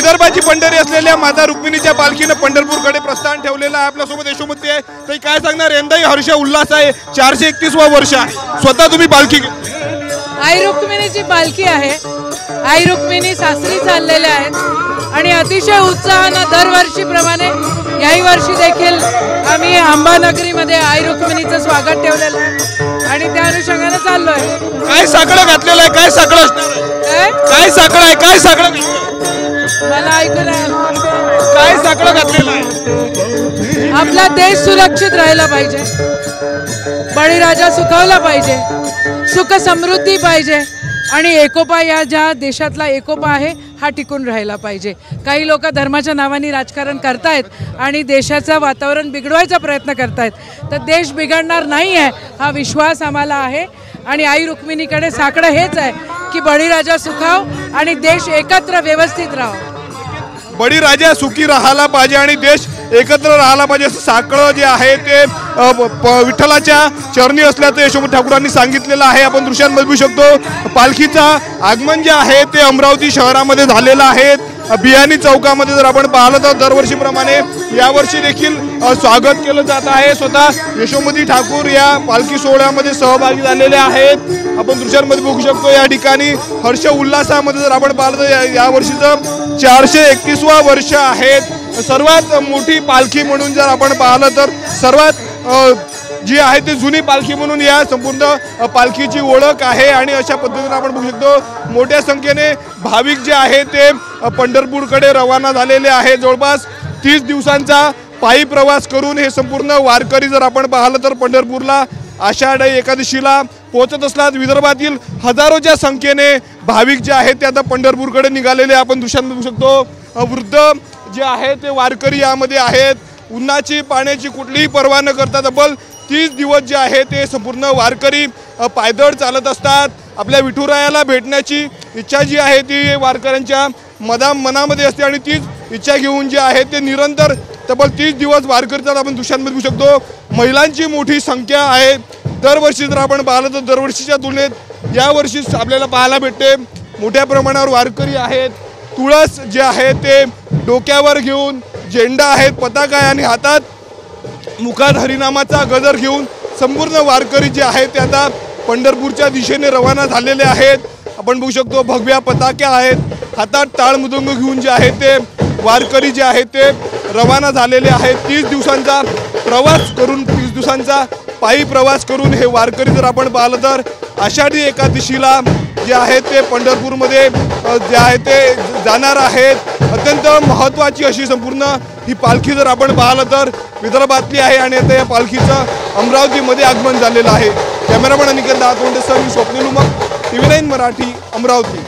विदर्भाची पंढरी असलेल्या माता रुक्मिणीच्या पालखीने पंढरपूरकडे प्रस्थान ठेवलेलं आहे। आपल्यासोबत यशोमती आहे, ते काय सांगणार? यंदाही हर्ष उल्हास आहे, 431वा वर्ष आहे, स्वतः तुम्ही पालखी आई रुक्मिणीची पालखी आहे। आई रुक्मिणी सासरी चाललेल्या आहेत आणि अतिशय उत्साहाने दरवर्षीप्रमाणे याही वर्षी देखील आम्ही अंबानगरीमध्ये आई रुक्मिणीचं स्वागत ठेवलेलं आहे आणि त्या अनुषंगाने चाललोय। काय साकडं घातलेलं आहे? काय साकडं असणार आहे? काय साकडं आहे? काय साकडं मला ऐकून काय साकडं घातलेलं आहे? आपला देश सुरक्षित राहिला पाहिजे, बळीराजा सुखावला पाहिजे, सुख समृद्धी पाहिजे आणि एकोपा, या ज्या देशातला एकोपा आहे हा टिकून राहिला पाहिजे। काही लोक धर्माच्या नावाने राजकारण करतायत आणि देशाचं वातावरण बिघडवायचा प्रयत्न करतायत, तर देश बिघडणार नाही आहे हा विश्वास आम्हाला आहे। आणि आई रुक्मिणीकडे साकडं हेच आहे की बळीराजा सुखाव आणि देश एकत्र व्यवस्थित राहावं। बळीराजा सुखी राहायला पाहिजे आणि देश एकत्र राहायला पाहिजे असं साकडं जे आहे ते विठ्ठलाच्या चरणी असल्याचं यशोमती ठाकूरांनी सांगितलेलं आहे। आपण दृश्यांमध्ये बघू शकतो पालखीचं आगमन जे आहे ते अमरावती शहरामध्ये झालेलं आहे। बियाणी चौकामध्ये जर आपण पाहिलं तर दरवर्षीप्रमाणे यावर्षी देखील स्वागत केलं जात आहे। स्वतः यशोमती ठाकूर या पालखी सोहळ्यामध्ये सहभागी झालेले आहेत। आपण दृश्यांमध्ये बघू शकतो या ठिकाणी हर्ष उल्हासामध्ये जर आपण पाहिलं तर यावर्षीचं 431वा वर्ष आहे। सर्वात मोठी पालखी म्हणून जर आपण पाहिलं तर सर्वात जी आहे ती जुनी पालखी म्हणून या संपूर्ण पालखीची ओळख आहे आणि अशा पद्धतीने आपण बघू शकतो मोठ्या संख्येने भाविक जे आहे ते पंढरपूरकडे रवाना झालेले आहे। जवळपास 30 दिवसांचा पायी प्रवास करून हे संपूर्ण वारकरी जर आपण पाहिलं तर पंढरपूरला आषाढी एकादशीला पोहोचत असतात। विदर्भातील हजारोच्या संख्येने भाविक जे आहेत ते आता पंढरपूरकडे निघालेले आपण दृश्यांमध्ये बघू शकतो। वृद्ध जे आहे ते वारकरी यामध्ये आहेत, उन्हाची पाण्याची कुठलीही पर्वा न करता तब्बल 30 दिवस जे आहे ते संपूर्ण वारकरी पायदळ चालत असतात। आपल्या विठुरायाला भेटण्याची इच्छा जी आहे ती वारकऱ्यांच्या मनामध्ये असते आणि तीच इच्छा घेऊन जे आहे ते निरंतर तब्बल 30 दिवस वारकरी जातात। आपण दृश्यांमध्ये बघू शकतो महिलांची मोठी संख्या आहे। दरवर्षी जर आपण पाहिलं तर दरवर्षीच्या तुलनेत यावर्षी आपल्याला पाहायला भेटते मोठ्या प्रमाणावर वारकरी आहेत। तुळस जे आहे ते डोक्यावर घेऊन, झेंडा आहे, पताका आहे आणि हातात मुखात हरिनामाचा गजर घेऊन संपूर्ण वारकरी जे आहेत ते आता पंढरपूरच्या दिशेने रवाना झालेले आहेत। आपण बघू शकतो भगव्या पताक्या आहेत, हातात टाळ मृदंग घेऊन जे आहे ते वारकरी जे आहेत ते रवाना झालेले आहेत। 30 दिवसांचा प्रवास करून, 30 दिवसांचा पायी प्रवास करून हे वारकरी जर आपण पाहिलं तर आषाढी एकादशीला जे आहे ते पंढरपूरमध्ये जे आहे ते जाणार आहेत। अत्यंत महत्त्वाची अशी संपूर्ण ही पालखी जर आपण पाहिलं तर विदर्भातली आहे आणि आता या पालखीचं अमरावतीमध्ये आगमन झालेलं आहे। कॅमेरामॅन अनिकेत दातोंडेसह मी स्वप्नील उमक, TV9 मराठी, अमरावती।